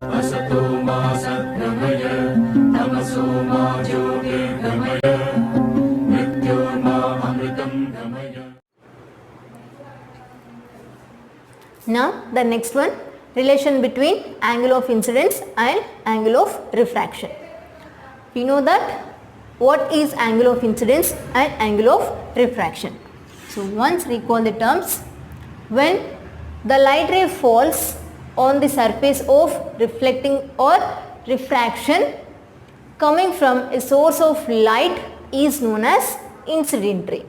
असतो मा सद्गमय तमसो मा ज्योतिर्गमय मृत्योर्मा अमृतं गमय. Now the next one, relation between angle of incidence and angle of refraction. You know that what is angle of incidence and angle of refraction. So once recall the terms. When the light ray falls on the surface of reflecting or refraction coming from a source of light is known as incident ray.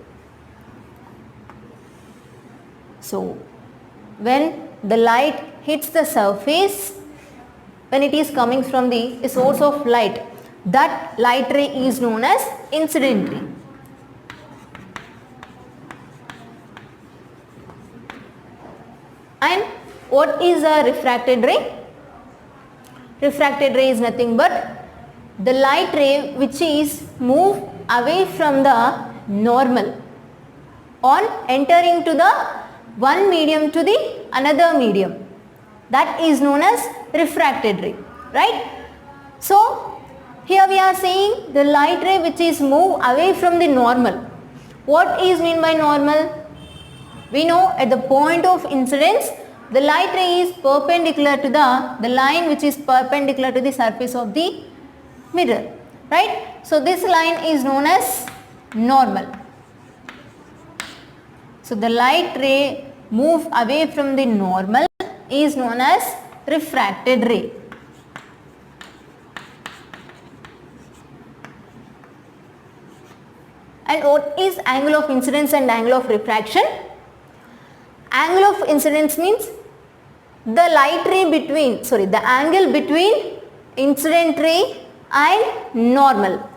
So when the light hits the surface, when it is coming from the source of light, that light ray is known as incident ray. And what is a refracted ray? Refracted ray is nothing but the light ray which is moved away from the normal on entering to the one medium to the another medium. That is known as refracted ray, right? So here we are saying the light ray which is moved away from the normal. What is meant by normal? We know at the point of incidence, the light ray is perpendicular to the line which is perpendicular to the surface of the mirror, right? So this line is known as normal. So the light ray move away from the normal is known as refracted ray. And what is angle of incidence and angle of refraction? Angle of incidence means the light ray between, the angle between incident ray and normal.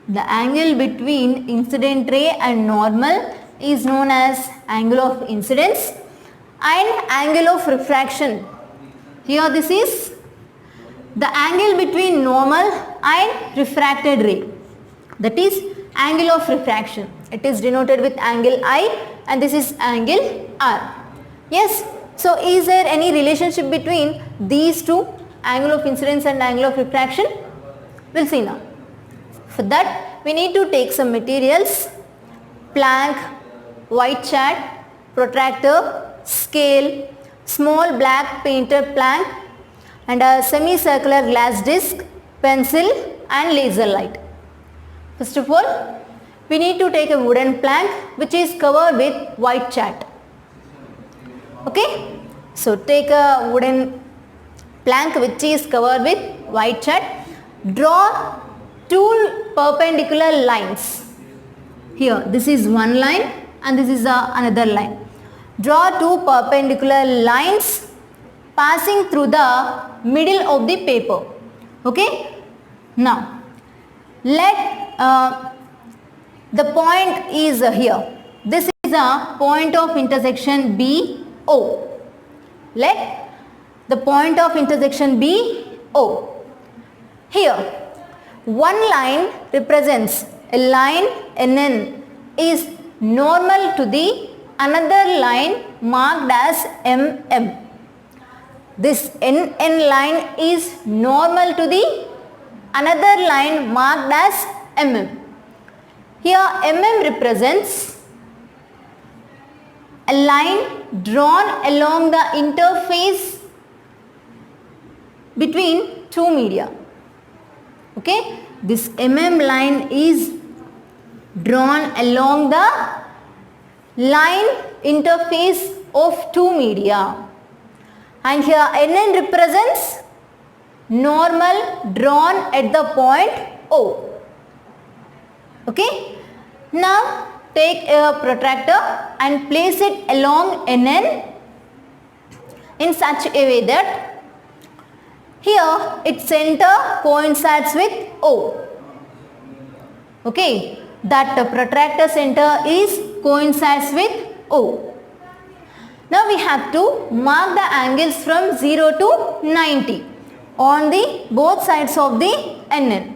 The angle between incident ray and normal is known as angle of incidence, and angle of refraction. Here this is the angle between normal and refracted ray. That is angle of refraction. It is denoted with angle I, and this is angle R. Yes. So is there any relationship between these two, angle of incidence and angle of refraction? We'll see now. For that we need to take some materials: plank, white chart, protractor, scale, small black painted plank, and a semicircular glass disc, pencil and laser light. First of all, we need to take a wooden plank which is covered with white chart. Okay, so take a wooden plank which is covered with white chart. Draw two perpendicular lines. Here this is one line and this is another line. Draw two perpendicular lines passing through the middle of the paper. Okay, now let the point is here. This is a point of intersection BO. Let the point of intersection BO. Here one line represents a line NN is normal to the another line marked as MM. This NN line is normal to the another line marked as MM. Here MM represents a line drawn along the interface between two media. Okay, this MM line is drawn along the line interface of two media, and here NN represents normal drawn at the point O. Okay, now take a protractor and place it along NN in such a way that here its center coincides with O. Okay, that the protractor center is coincides with O. Now we have to mark the angles from 0 to 90 on the both sides of the NN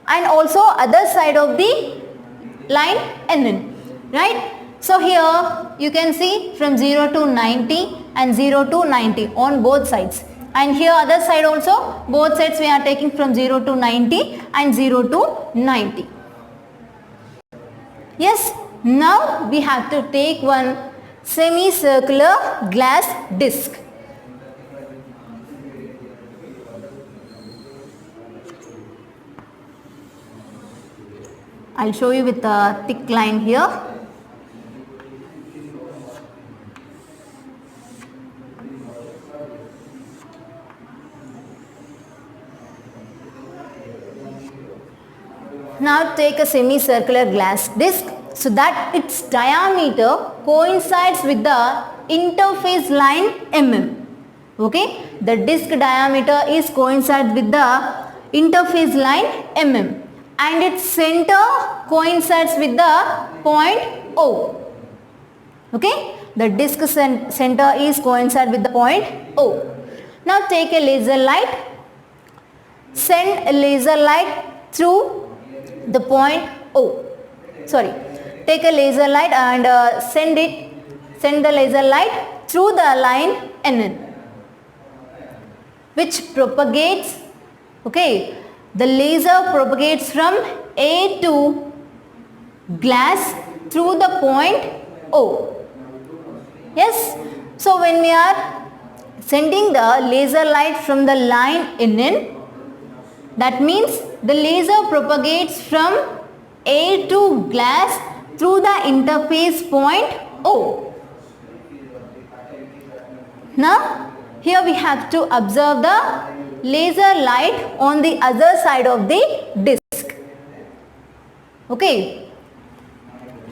and also other side of the line NN, right? So here you can see from 0 to 90 and 0 to 90 on both sides. And here other side also, both sides we are taking from 0 to 90 and 0 to 90. Yes, now we have to take one semicircular glass disc. I'll show you with a thick line here. Now take a semicircular glass disc so that its diameter coincides with the interface line mm. Okay, the disc diameter is coincides with the interface line mm and its center coincides with the point O. Okay, the disc center is coincide with the point O. Now take a laser light, send a laser light through the point O. Sorry, take a laser light and send the laser light through the line NN, which propagates, okay, the laser propagates from A to glass through the point O. Yes, so when we are sending the laser light from the line NN, that means the laser propagates from A to glass through the interface point O. Now here we have to observe the laser light on the other side of the disc. Okay,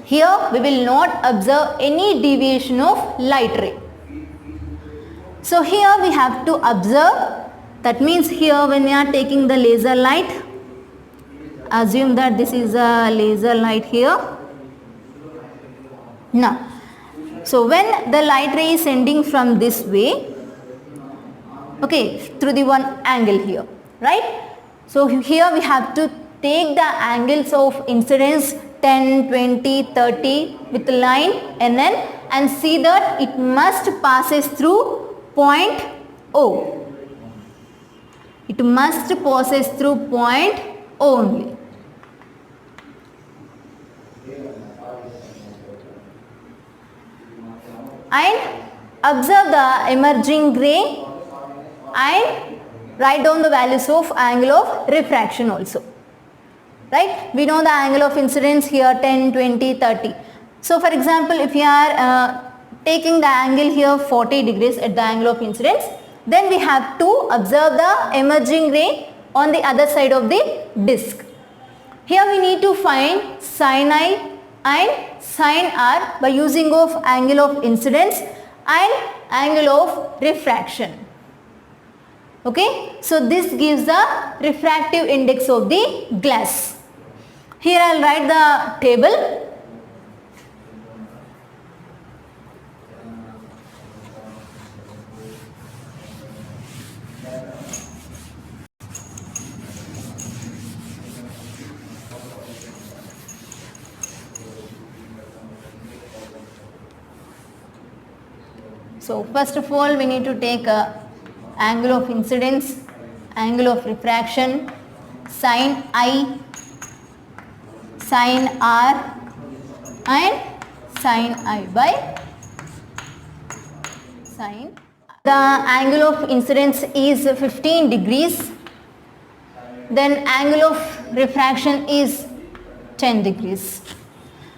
here we will not observe any deviation of light ray. So here we have to observe, that means here when we are taking the laser light, assume that this is a laser light here. Now, so when the light ray is sending from this way, okay, through the one angle here, right? So here we have to take the angles of incidence 10, 20, 30 with the line NN and see that it must passes through point O. It must passes through point O only. And observe the emerging ray and write down the values of angle of refraction also. Right? We know the angle of incidence here 10, 20, 30. So for example, if you are taking the angle here 40 degrees at the angle of incidence, then we have to observe the emerging ray on the other side of the disc. Here we need to find sin I and sin R by using of angle of incidence and angle of refraction. Okay, so this gives the refractive index of the glass. Here I will write the table. So first of all we need to take angle of incidence, angle of refraction, sin I, sin R and sin I by sin. The angle of incidence is 15 degrees, then angle of refraction is 10 degrees.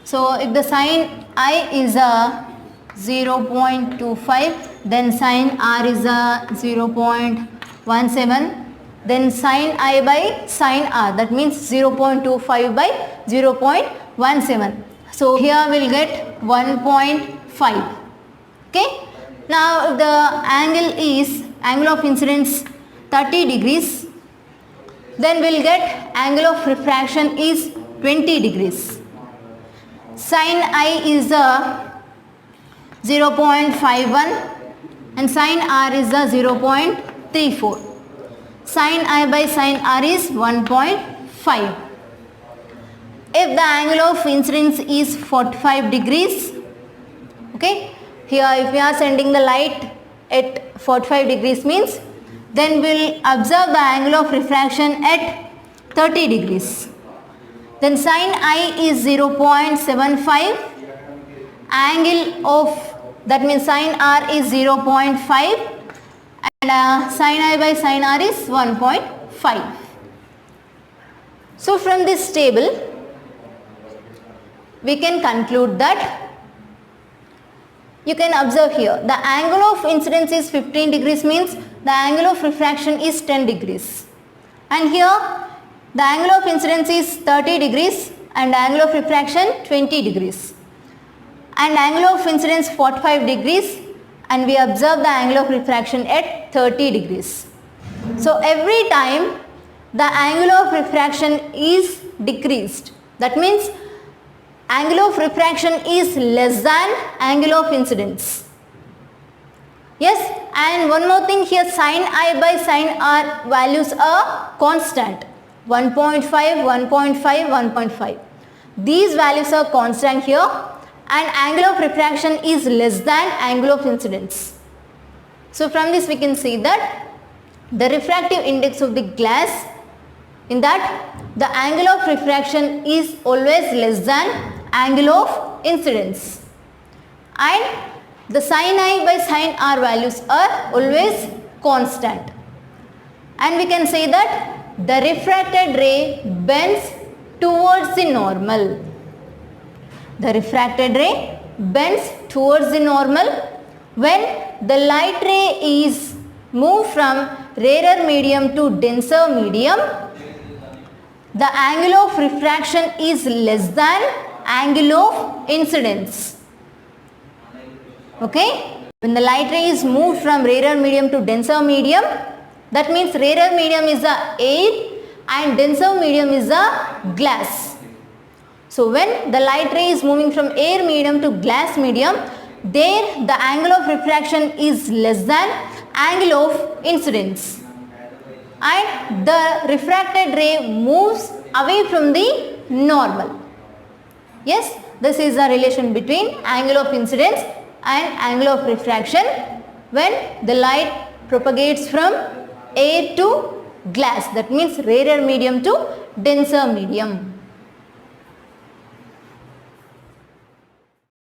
So if the sin I is a 0.25, then sin R is a 0.17, then sin I by sin R, that means 0.25 by 0.17. So here we will get 1.5. Okay. Now if the angle is angle of incidence 30 degrees, then we will get angle of refraction is 20 degrees. Sin I is a 0.51 and sin R is a 0.34. Sin I by sin R is 1.5. If the angle of incidence is 45 degrees, okay, here if we are sending the light at 45 degrees means then we'll observe the angle of refraction at 30 degrees. Then sin I is 0.75, angle of, that means sin R is 0.5 and sin I by sin R is 1.5. So from this table we can conclude that, you can observe here, the angle of incidence is 15 degrees, means the angle of refraction is 10 degrees. And here the angle of incidence is 30 degrees and angle of refraction 20 degrees. And angle of incidence 45 degrees and we observe the angle of refraction at 30 degrees. So every time the angle of refraction is decreased, that means angle of refraction is less than angle of incidence. Yes, and one more thing here, sin I by sin R values are constant, 1.5, 1.5, 1.5. These values are constant here and angle of refraction is less than angle of incidence. So from this we can see that the refractive index of the glass, in that the angle of refraction is always less than angle of incidence, and the sin I by sin R values are always constant. And we can say that the refracted ray bends towards the normal. The refracted ray bends towards the normal when the light ray is moved from rarer medium to denser medium. The angle of refraction is less than angle of incidence. Okay, when the light ray is moved from rarer medium to denser medium, that means rarer medium is the air and denser medium is the glass. So when the light ray is moving from air medium to glass medium, there the angle of refraction is less than angle of incidence and the refracted ray moves away from the normal. Yes, this is the relation between angle of incidence and angle of refraction when the light propagates from air to glass, that means rarer medium to denser medium.